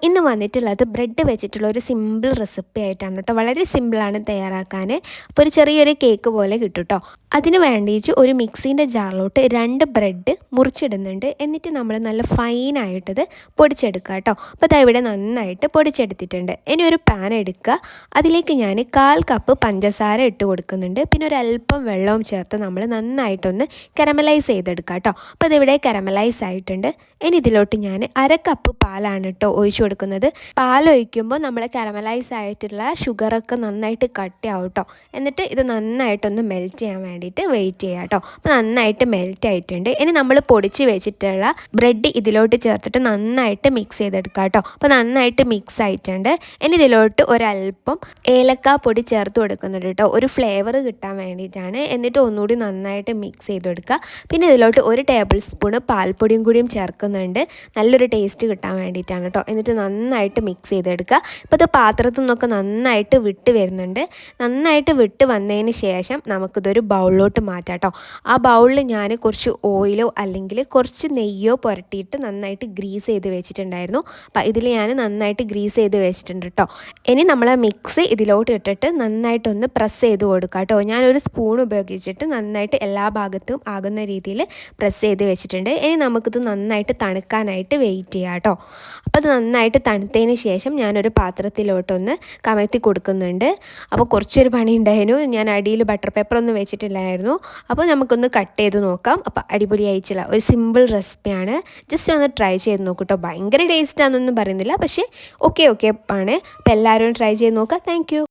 ഇന്ന് വന്നിട്ടുള്ളത് ബ്രെഡ് വെച്ചിട്ടുള്ള ഒരു സിമ്പിൾ റെസിപ്പി ആയിട്ടാണ് കേട്ടോ. വളരെ സിമ്പിളാണ് തയ്യാറാക്കാൻ. അപ്പോൾ ഒരു ചെറിയൊരു കേക്ക് പോലെ കിട്ടും കേട്ടോ. അതിന് വേണ്ടിയിട്ട് ഒരു മിക്സീൻ്റെ ജാറിലോട്ട് 2 ബ്രെഡ് മുറിച്ചിടുന്നുണ്ട്. എന്നിട്ട് നമ്മൾ നല്ല ഫൈനായിട്ടത് പൊടിച്ചെടുക്കുക കേട്ടോ. അപ്പോൾ അത് ഇവിടെ നന്നായിട്ട് പൊടിച്ചെടുത്തിട്ടുണ്ട്. ഇനി ഒരു പാൻ എടുക്കുക. അതിലേക്ക് ഞാൻ 1/4 കപ്പ് പഞ്ചസാര ഇട്ട് കൊടുക്കുന്നുണ്ട്. പിന്നെ ഒരല്പം വെള്ളവും ചേർത്ത് നമ്മൾ നന്നായിട്ടൊന്ന് കരമലൈസ് ചെയ്തെടുക്കുക കേട്ടോ. അപ്പോൾ അതിവിടെ കരമലൈസ് ആയിട്ടുണ്ട്. ഇനി ഇതിലോട്ട് ഞാൻ 1/2 കപ്പ് പാലാണ് കേട്ടോ ഒഴിച്ചു കൊടുക്കുന്നത്. പാൽ ഒഴിക്കുമ്പോൾ നമ്മൾ കരമലൈസ് ആയിട്ടുള്ള ഷുഗറൊക്കെ നന്നായിട്ട് കട്ടിയാവും കേട്ടോ. എന്നിട്ട് ഇത് നന്നായിട്ടൊന്ന് മെൽറ്റ് ചെയ്യാൻ വേണ്ടിയിട്ട് വെയിറ്റ് ചെയ്യാം കേട്ടോ. അപ്പോൾ നന്നായിട്ട് മെൽറ്റ് ആയിട്ടുണ്ട്. ഇനി നമ്മൾ പൊടിച്ച് വെച്ചിട്ടുള്ള ബ്രെഡ് ഇതിലോട്ട് ചേർത്തിട്ട് നന്നായിട്ട് മിക്സ് ചെയ്തെടുക്കുക കേട്ടോ. അപ്പോൾ നന്നായിട്ട് മിക്സ് ആയിട്ടുണ്ട്. ഇനി ഇതിലോട്ട് ഒരല്പം ഏലക്ക പൊടി ചേർത്ത് കൊടുക്കുന്നുണ്ട് കേട്ടോ, ഒരു ഫ്ലേവർ കിട്ടാൻ വേണ്ടിയിട്ടാണ്. എന്നിട്ട് ഒന്നുകൂടി നന്നായിട്ട് മിക്സ് ചെയ്ത് കൊടുക്കുക. പിന്നെ ഇതിലോട്ട് 1 ടേബിൾ സ്പൂണ് പാൽപ്പൊടിയും കൂടിയും ചേർക്കുന്നുണ്ട്, നല്ലൊരു ടേസ്റ്റ് കിട്ടാൻ വേണ്ടിയിട്ടാണ് കേട്ടോ. എന്നിട്ട് നന്നായിട്ട് മിക്സ് ചെയ്തെടുക്കുക. ഇപ്പോൾ ഇത് പാത്രത്തിൽ നിന്നൊക്കെ നന്നായിട്ട് വിട്ട് വരുന്നുണ്ട്. നന്നായിട്ട് വിട്ട് വന്നതിന് ശേഷം നമുക്കിതൊരു ബൗളിലോട്ട് മാറ്റാം കേട്ടോ. ആ ബൗളിൽ ഞാൻ കുറച്ച് ഓയിലോ അല്ലെങ്കിൽ കുറച്ച് നെയ്യോ പുരട്ടിയിട്ട് നന്നായിട്ട് ഗ്രീസ് ചെയ്ത് വെച്ചിട്ടുണ്ടായിരുന്നു. അപ്പോൾ ഇതിൽ ഞാൻ നന്നായിട്ട് ഗ്രീസ് ചെയ്ത് വെച്ചിട്ടുണ്ട് കേട്ടോ. ഇനി നമ്മൾ മിക്സ് ഇതിലോട്ട് ഇട്ടിട്ട് നന്നായിട്ടൊന്ന് പ്രസ് ചെയ്ത് കൊടുക്കുക കേട്ടോ. ഞാനൊരു സ്പൂൺ ഉപയോഗിച്ചിട്ട് നന്നായിട്ട് എല്ലാ ഭാഗത്തും ആകുന്ന രീതിയിൽ പ്രസ് ചെയ്ത് വെച്ചിട്ടുണ്ട്. ഇനി നമുക്കിത് നന്നായിട്ട് തണുക്കാനായിട്ട് വെയിറ്റ് ചെയ്യാം കേട്ടോ. അപ്പോൾ അത് നന്നായിട്ട് തണുത്തതിന് ശേഷം ഞാനൊരു പാത്രത്തിലോട്ടൊന്ന് കമഴ്ത്തി കൊടുക്കുന്നുണ്ട്. അപ്പോൾ കുറച്ചൊരു പണി ഉണ്ടായിരുന്നു, ഞാൻ അടിയിൽ ബട്ടർ പേപ്പർ ഒന്നും വെച്ചിട്ടില്ലായിരുന്നു. അപ്പോൾ നമുക്കൊന്ന് കട്ട് ചെയ്ത് നോക്കാം. അപ്പോൾ അടിപൊളിയായിട്ടുള്ള ഒരു സിമ്പിൾ റെസിപ്പിയാണ്. ജസ്റ്റ് ഒന്ന് ട്രൈ ചെയ്ത് നോക്കൂ കേട്ടോ. ഭയങ്കര ടേസ്റ്റാണെന്നൊന്നും പറയുന്നില്ല, പക്ഷേ ഓക്കെ ആണ്. അപ്പോൾ എല്ലാവരും ട്രൈ ചെയ്ത് നോക്കുക. താങ്ക്